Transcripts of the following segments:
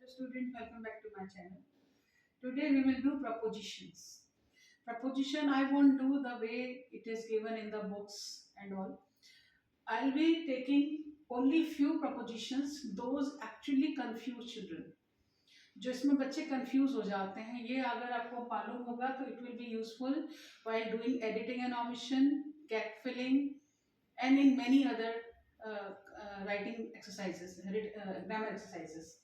Student, welcome back to my channel. Today we will do propositions. Proposition I won't do the way it is given in the books and all. I'll be taking only few propositions, those actually confuse children. जो इसमें बच्चे confuse हो जाते हैं, ये अगर आपको मालूम होगा तो it will be useful while doing editing and omission, gap filling, and in many other writing exercises, grammar exercises.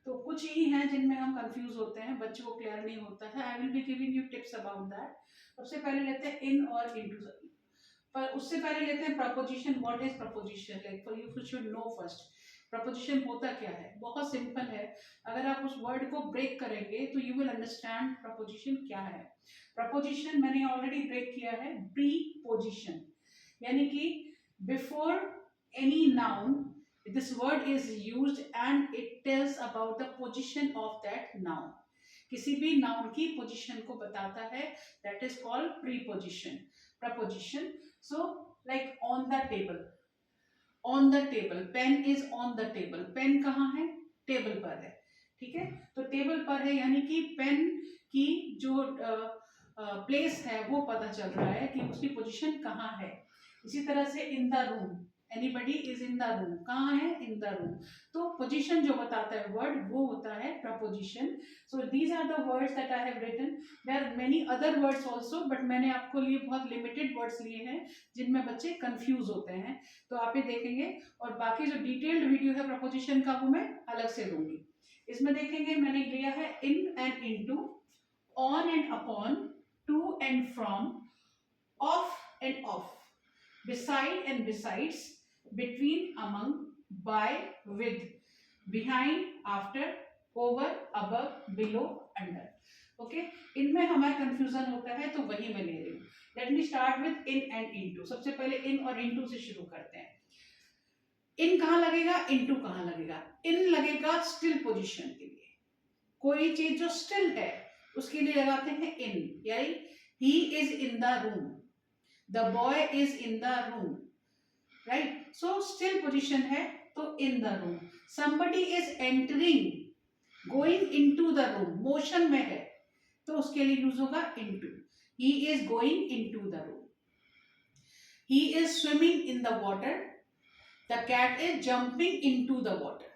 तो कुछ ही हैं जिनमें हम कंफ्यूज होते हैं, बच्चों को क्लियर नहीं होता है. I will be giving you tips about that. सबसे पहले लेते हैं इन और इनटू, पर उससे पहले लेते हैं preposition. What is preposition? Like for you should know first preposition होता क्या है. बहुत सिंपल है. अगर आप उस वर्ड को ब्रेक करेंगे तो यू विल अंडरस्टैंड प्रपोजिशन क्या है. प्रपोजिशन मैंने ऑलरेडी ब्रेक किया है. प्रीपोजिशन यानी कि before any noun this word is used and it tells about the position of that noun. किसी भी noun की position को बताता है. That is called preposition. Preposition. So like on the table. On the table. Pen is on the table. Pen कहाँ है? Table पर है. ठीक है, तो टेबल पर है यानी कि पेन की जो प्लेस है वो पता चल रहा है कि उसकी पोजीशन कहाँ है. इसी तरह से in the room. Anybody is in the room. कहाँ है? In the room. तो पोजीशन जो बताता है वर्ड वो होता है preposition. So these are the words that I have written. There are many other words also, but मैंने आपको लिए बहुत लिमिटेड वर्ड्स लिए हैं जिनमें बच्चे कंफ्यूज होते हैं. तो आप ये देखेंगे, और बाकी जो डिटेल्ड वीडियो है प्रपोजिशन का वो मैं अलग से दूंगी. इसमें देखेंगे मैंने लिया है in and into, on and upon, to and from, of and off, beside and besides, between, among, by, with, behind, after, over, above, below, under. Okay, इनमें हमारा कंफ्यूजन होता है तो वही मैं ले रही हूँ. Let me start with in and into. सबसे पहले इन और इनटू से शुरू करते हैं. इन कहाँ लगेगा? इनटू कहाँ लगेगा? इन लगेगा स्टिल पोजीशन के लिए. कोई चीज जो स्टिल है उसके लिए लगाते हैं इन. यानी he is in the room, the boy is in the room, right? So still position है तो in the room. Somebody is entering, going into the room, motion में है तो उसके लिए यूज होगा into. He is going into the room. He is swimming in the water. The cat is jumping into the water.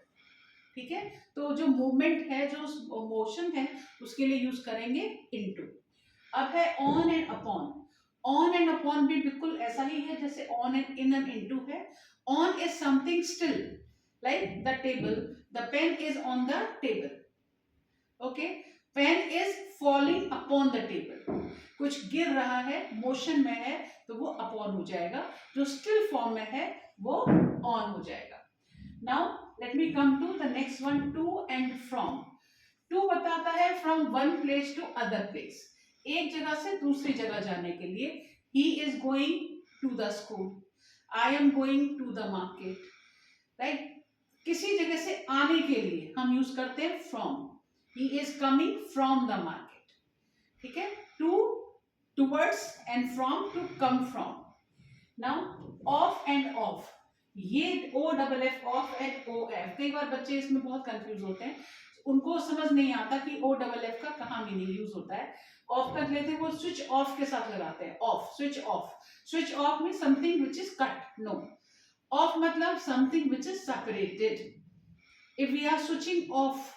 ठीक है, तो जो मूवमेंट है, जो मोशन है, उसके लिए यूज करेंगे into. अब है on and upon. On and upon भी बिल्कुल ऐसा ही है जैसे on and in and into है. On is something still, like the table. The pen is on the table. Okay, pen is falling upon the table. कुछ गिर रहा है, मोशन में है, तो वो अपॉन हो जाएगा. जो स्टिल फॉर्म में है वो ऑन हो जाएगा. Now let me come to the next one, to and from. To बताता है from one place to other place, एक जगह से दूसरी जगह जाने के लिए. He is going to the school. I am going to the market. Right, किसी जगह से आने के लिए हम यूज करते हैं from. He is coming from the market. ठीक है, to towards and from to come from. Now of and off, ये O double F, off and O F. कई बार बच्चे इसमें बहुत कंफ्यूज होते हैं, उनको समझ नहीं आता कि ओ डबल एफ का कहाँ मीनिंग यूज होता है. ऑफ कर लेते हैं, वो स्विच ऑफ के साथ लगाते हैं. Off, switch off. Switch off mean something which is cut. No, off मतलब something which is separated. If we are switching off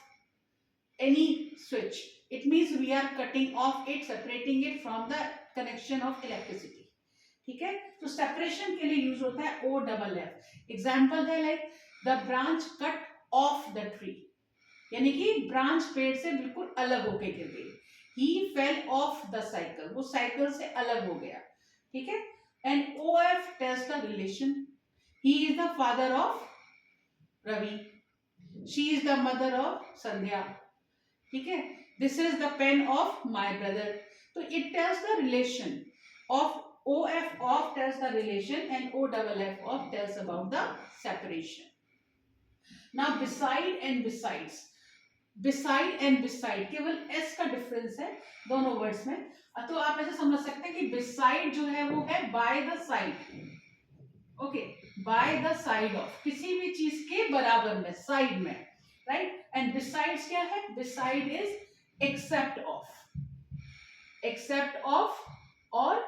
any switch, it means we are cutting off it, separating it from the connection of electricity. ठीक है, तो separation के लिए use होता है O double F. Example है like the branch cut off the tree, यानी कि ब्रांच पेड़ से बिल्कुल अलग होके गिर गई. He fell off the cycle, वो साइकिल से अलग हो गया. ठीक है, and OF tells the relation. He is the father of Ravi. She is the mother of Sandhya. ठीक है, this is the pen of my brother. तो it tells the relation of OF. Of tells the relation and O double F of tells about the separation. Now beside and besides. Beside and beside केवल S का difference है दोनों words में. तो आप ऐसे समझ सकते हैं कि बिसाइड जो है वो है bye the side. Okay, bye the side of, किसी भी चीज के बराबर में, साइड में. राइट, एंड बिसाइड्स क्या है? Beside is except of, accept of और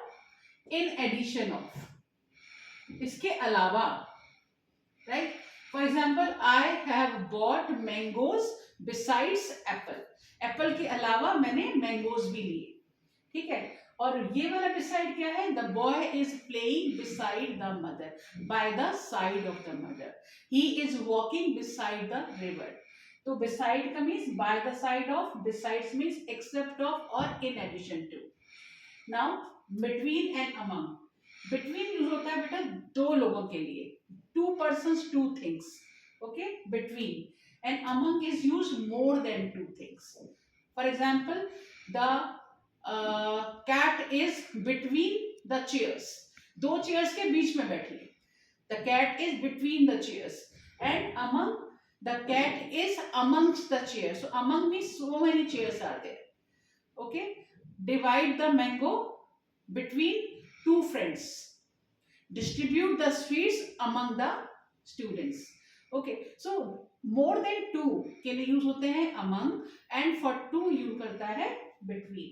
इन एडिशन ऑफ, इसके अलावा, right? For example, I have bought mangoes besides Apple, Apple के अलावा मैंने मैंगोज भी लिए, ठीक है? और ये वाला बिसाइड क्या है? The boy is playing beside the mother, by the side of the mother, he is walking beside the river. तो बिसाइड का means by the side of, besides means except of और in addition to. Now between and among, between use होता है बेटा दो लोगों के लिए, two persons two things, okay, between. And among is use more than two things. For example, the cat is between the chairs, दो chairs के बीच में बैठी है, the cat is between the chairs. And among, the cat is amongst the chairs, so among means so many chairs are there, okay? Divide the mango between two friends, distribute the sweets among the students, okay? So more than two के लिए use होते हैं among, and for two use करता है between.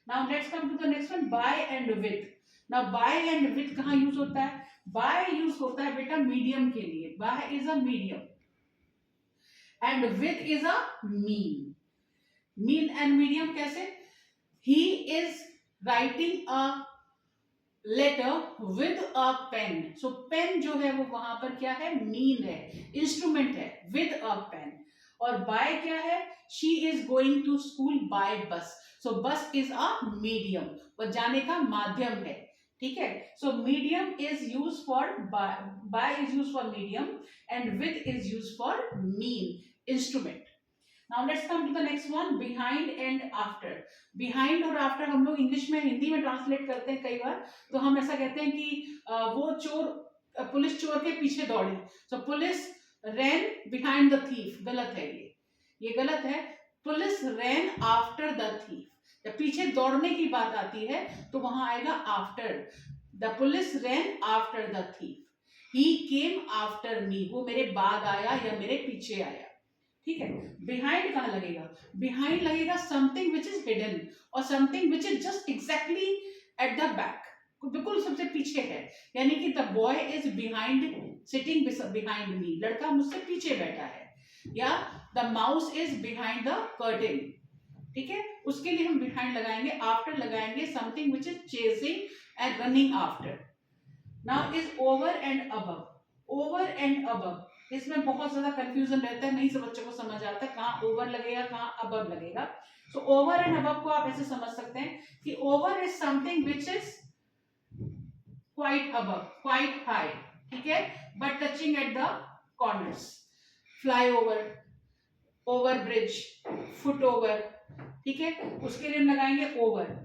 Now let's come to the next one, by and with. Now by and with कहाँ use होता है? by use होता है बेटा मीडियम के लिए, by is a medium and with is a mean. Mean and medium कैसे? He is writing a letter with a pen. So pen जो है वो वहां पर क्या है? mean है, instrument है, with a pen. और by क्या है? She is going to school by bus. So bus is a medium, वो जाने का माध्यम है, ठीक है? So medium is used for by is used for medium and with is used for mean, instrument. Now let's come to the next one, behind and after. Behind और after हम लोग इंग्लिश में, हिंदी में ट्रांसलेट करते हैं कई बार, तो हम ऐसा कहते हैं कि वो चोर, पुलिस चोर के पीछे दौड़ी, so police ran behind the thief, गलत है ये गलत है। Police ran after the thief, जब पीछे दौड़ने की बात आती है तो वहां आएगा after, the police ran after the thief, he came after me, वो मेरे बाद आया या मेरे पीछे आया, ठीक है? बिहाइंड कहाँ लगेगा? बिहाइंड लगेगा समथिंग विच इज हिडन और something which is just exactly at the back, बिल्कुल सबसे पीछे है, यानी कि the boy is behind, sitting behind me, लड़का मुझसे पीछे बैठा है, या the mouse is behind the curtain, ठीक है? उसके लिए हम बिहाइंड लगाएंगे, आफ्टर लगाएंगे something which is chasing and running after. Now is over and above, over and above, इसमें बहुत ज्यादा कंफ्यूजन रहता है, नहीं सब बच्चों को समझ आता है कहाँ ओवर लगेगा कहाँ अबव लगेगा। सो ओवर एंड अबव को आप ऐसे समझ सकते हैं कि over is something which is quite above, quite high, ठीक है, but touching at the corners. Fly over, over bridge, foot over, ठीक है, उसके लिए हम लगाएंगे ओवर।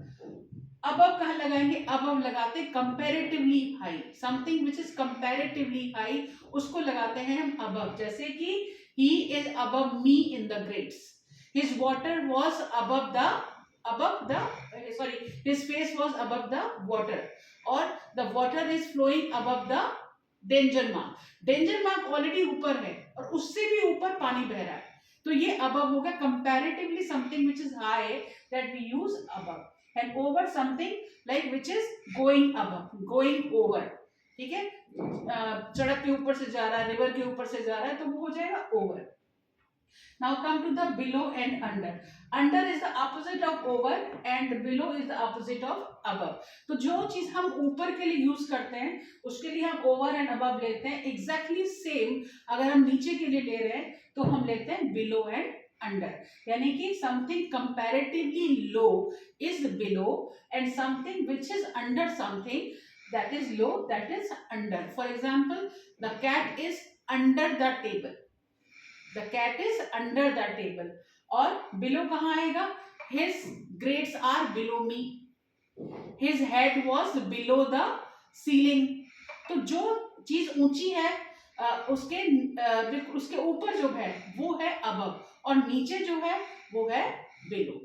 अबव कहाँ लगाएंगे? अबव लगाते comparatively high, something which is comparatively high, उसको लगाते हैं हम अबव, जैसे कि he is above me in the grades, his water was above the sorry, his face was above the water, or the water is flowing above the danger mark, danger mark already ऊपर है और उससे भी ऊपर पानी बह रहा है, तो ये above हो गया, comparatively something which is high that we use above, and over something like which is going above, going over, ठीक है, सड़क के ऊपर से जा रहा है, रिवर के ऊपर से जा रहा है, तो वो हो जाएगा over. Now come to the below and under, under is the opposite of over and below is the opposite of above. तो जो चीज हम ऊपर के लिए यूज करते हैं उसके लिए हम ओवर एंड अबव लेते हैं, एग्जैक्टली सेम अगर हम नीचे के लिए ले रहे हैं तो हम लेते हैं बिलो एंड अंडर, यानी कि something comparatively low is below and something which is under something that is low, that is under. For example, the cat is under the table, the cat is under the table, और below कहाँ आएगा? his grades are below me, his head was below the ceiling। तो जो चीज ऊंची है उसके ऊपर जो है वो है above और नीचे जो है वो है below।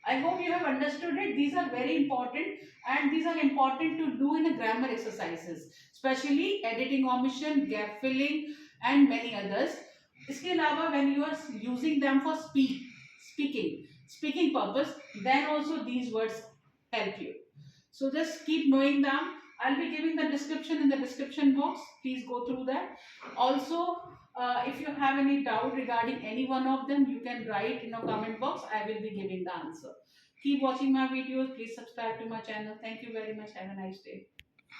I hope you have understood it. These are very important and these are important to do in a grammar exercises, especially editing omission, gap filling and many others. इसके अलावा when you are using them for speaking purpose, then also these words help you. So just keep knowing them. I'll be giving the description in the description box. Please go through that. Also, if you have any doubt regarding any one of them, you can write in a comment box. I will be giving the answer. Keep watching my videos. Please subscribe to my channel. Thank you very much. Have a nice day.